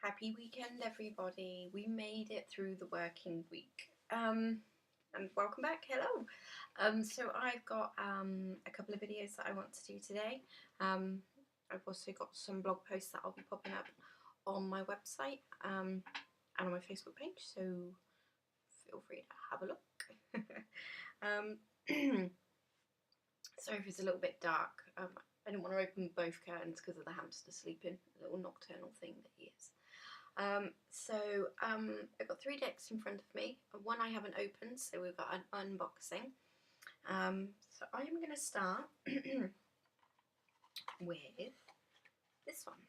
Happy weekend, everybody. We made it through the working week. And welcome back. Hello. So I've got a couple of videos that I want to do today. I've also got some blog posts that I'll be popping up on my website and on my Facebook page, so feel free to have a look. Sorry if it's a little bit dark. I didn't want to open both curtains because of the hamster sleeping, a little nocturnal thing that he is. I've got 3 decks in front of me. One I haven't opened, so we've got an unboxing. So I am going to start with this one.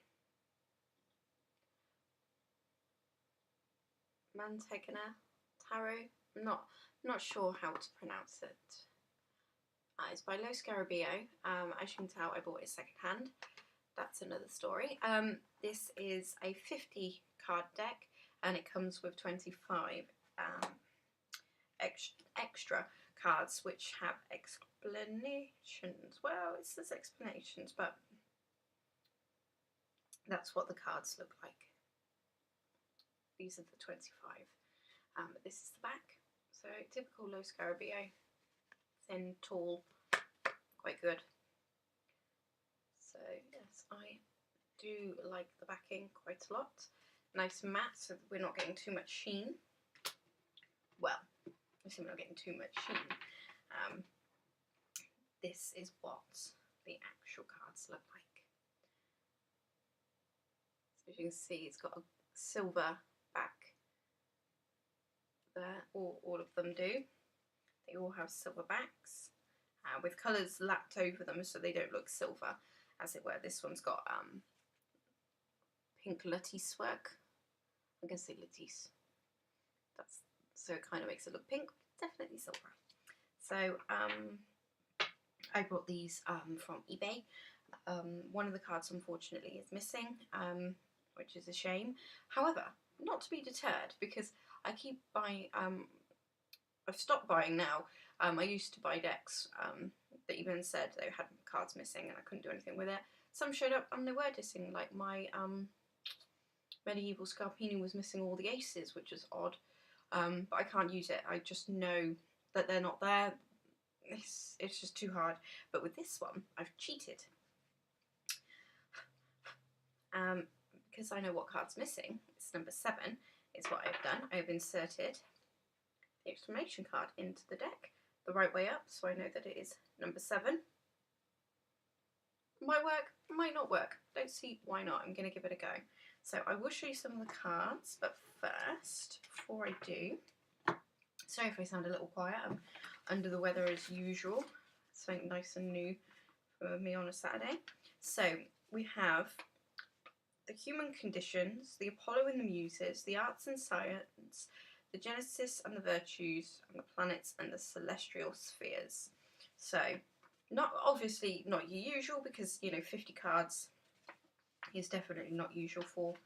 Mantegna Tarot. I'm not sure how to pronounce it. It's by Lo Scarabeo. As you can tell, I bought it secondhand. That's another story. This is a 50 card deck, and it comes with 25 extra cards which have explanations. Well, it says explanations, but that's what the cards look like. These are the 25. This is the back. So typical Lo Scarabeo. Thin, tall, quite good. So yes, I do like the backing quite a lot. Nice and matte, so that we're not getting too much sheen. Well, I assume we're not getting too much sheen. This is what the actual cards look like. So as you can see, it's got a silver back there. All of them do. They all have silver backs with colours lapped over them so they don't look silver, as it were. This one's got pink lattice work. I'm going to say lattice. So it kind of makes it look pink, definitely silver. So I bought these from eBay. One of the cards, unfortunately, is missing, which is a shame. However, not to be deterred, because I keep buying. I've stopped buying now. I used to buy decks that even said they had cards missing and I couldn't do anything with it. Some showed up and they were missing, like my Medieval Scarpini was missing all the aces, which is odd. But I can't use it. I just know that they're not there. It's just too hard. But with this one, I've cheated. Because I know what card's missing. It's number 7 is what I've done. I've inserted the exclamation card into the deck the right way up, so I know that it is number 7. Might work, might not work. Don't see why not. I'm going to give it a go. So I will show you some of the cards, but first, before I do, sorry if I sound a little quiet. I'm under the weather as usual. Something nice and new for me on a Saturday. So we have the human conditions, the Apollo and the Muses, the arts and science, the Genesis and the virtues, and the planets and the celestial spheres. So, obviously not your usual, because 50 cards is definitely not usual for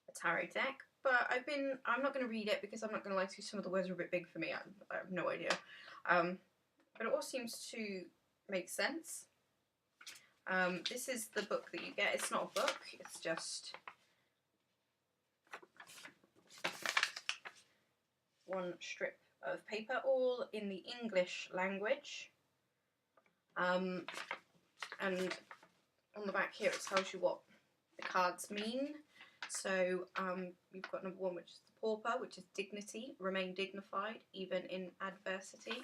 a tarot deck. But I'm not going to read it because I'm not going to lie to you, some of the words are a bit big for me. I have no idea. But it all seems to make sense. This is the book that you get. It's not a book. It's just one strip of paper, all in the English language. And on the back here it tells you what the cards mean. So you've got number 1, which is the pauper, which is dignity, remain dignified even in adversity.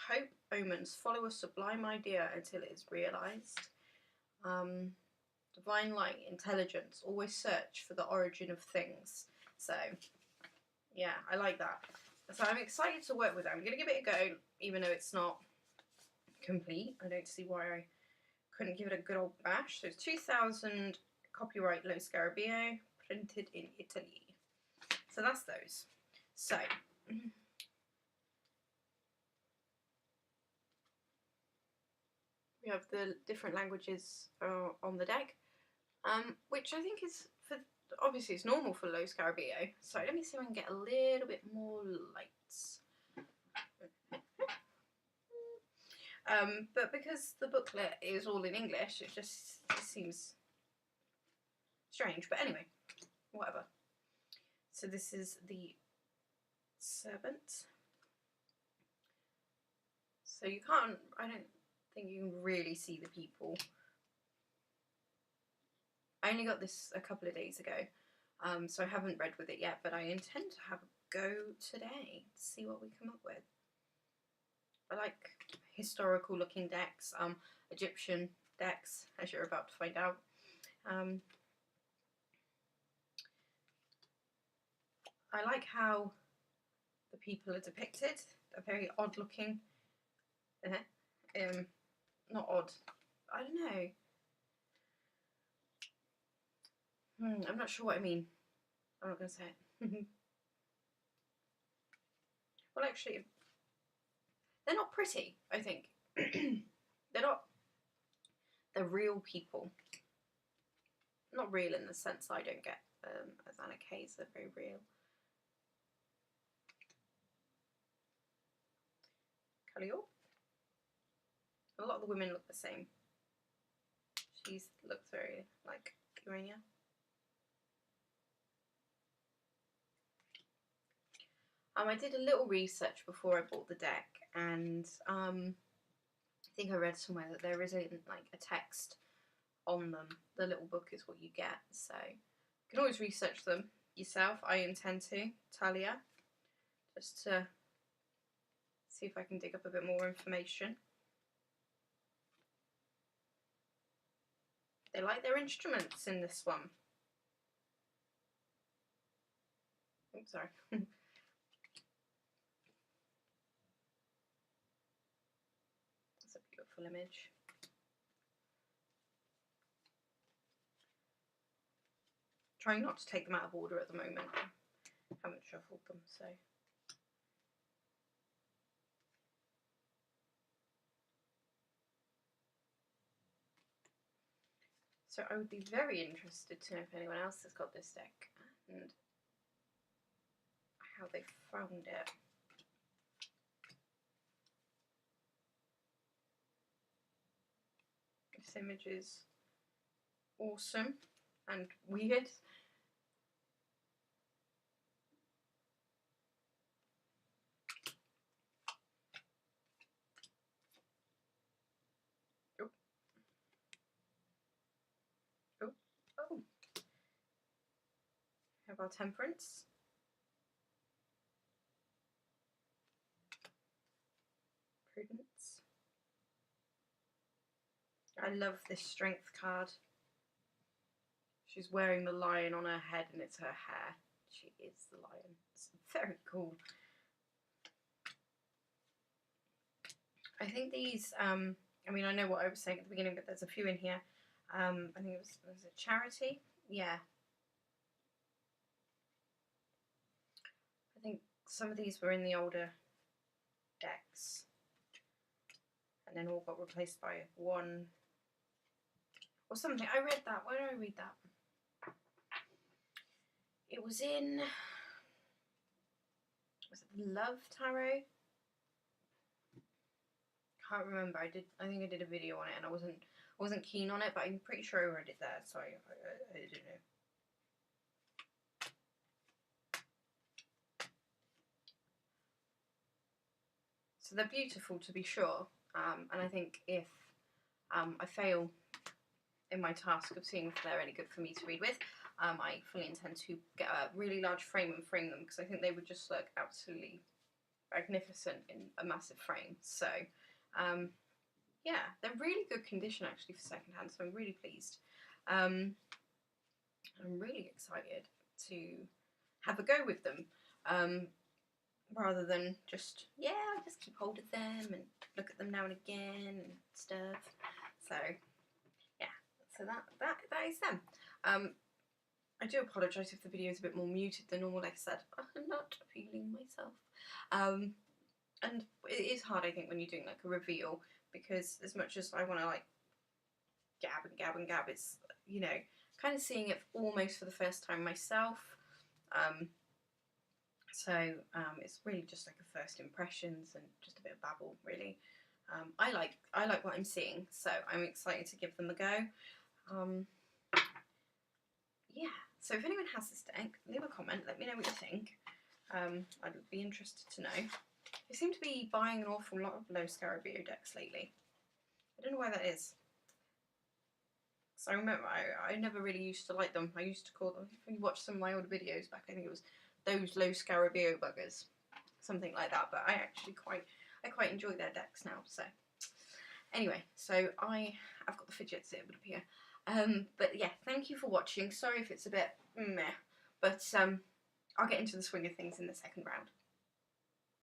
Hope, omens, follow a sublime idea until it is realised. Divine light, intelligence, always search for the origin of things. So, yeah, I like that. So I'm excited to work with it. I'm going to give it a go, even though it's not complete. I don't see why I couldn't give it a good old bash. So it's 2000, copyright Lo Scarabeo, printed in Italy. So that's those. So, we have the different languages on the deck, which I think is, obviously it's normal for Lo Scarabeo. So let me see if I can get a little bit more lights. But because the booklet is all in English, it just seems strange, but anyway, whatever. So this is the serpent. So you can't, I don't think you can really see the people. I only got this a couple of days ago, so I haven't read with it yet, but I intend to have a go today to see what we come up with. I like historical looking decks, Egyptian decks, as you're about to find out. I like how the people are depicted. They're very odd looking. Not odd. I don't know. I'm not sure what I mean. I'm not going to say it. Well, actually, they're not pretty, I think. They're not. They're real people. Not real in the sense I don't get as Anna K's. They're very real. Khalil. A lot of the women look the same. She looks very like Urania. I did a little research before I bought the deck, and I think I read somewhere that there isn't like a text on them. The little book is what you get, so you can always research them yourself. I intend to, Talia, just to see if I can dig up a bit more information. They like their instruments in this one. Oops, sorry. That's a beautiful image. Trying not to take them out of order at the moment. I haven't shuffled them, so. So I would be very interested to know if anyone else has got this deck and how they found it. This image is awesome and weird. Oh. Oh. Oh. How about Temperance? Prudence. I love this Strength card. She's wearing the lion on her head and it's her hair. She is the lion. It's very cool. I think these, I mean, I know what I was saying at the beginning, but there's a few in here. I think it was it Charity? Yeah. I think some of these were in the older decks. And then all got replaced by one or something. I read that. Where did I read that? It was in, was it Love Tarot? Can't remember. I think I did a video on it and I wasn't keen on it, but I'm pretty sure I read it there, so I don't know. So they're beautiful, to be sure, and I think if I fail in my task of seeing if they're any good for me to read with, I fully intend to get a really large frame and frame them, because I think they would just look absolutely magnificent in a massive frame. So yeah, they're really good condition actually for secondhand, so I'm really pleased. I'm really excited to have a go with them, rather than just, yeah, I just keep hold of them and look at them now and again and stuff. So yeah, so that is them. I do apologise if the video is a bit more muted than normal. Like I said, I'm not feeling myself. And it is hard, I think, when you're doing like a reveal, because as much as I want to like gab and gab and gab, it's, you know, kind of seeing it almost for the first time myself. So it's really just like a first impressions and just a bit of babble, really. I like what I'm seeing, so I'm excited to give them a go. So if anyone has this deck, leave a comment, let me know what you think. I'd be interested to know. I seem to be buying an awful lot of low Scarabeo decks lately. I don't know why that is. So I remember I never really used to like them. I used to call them, if you watch some of my old videos back, I think it was those low Scarabeo buggers. Something like that, but I actually quite enjoy their decks now. So anyway, so I've got the fidgets, it would appear. But yeah, thank you for watching. Sorry if it's a bit meh, but I'll get into the swing of things in the second round.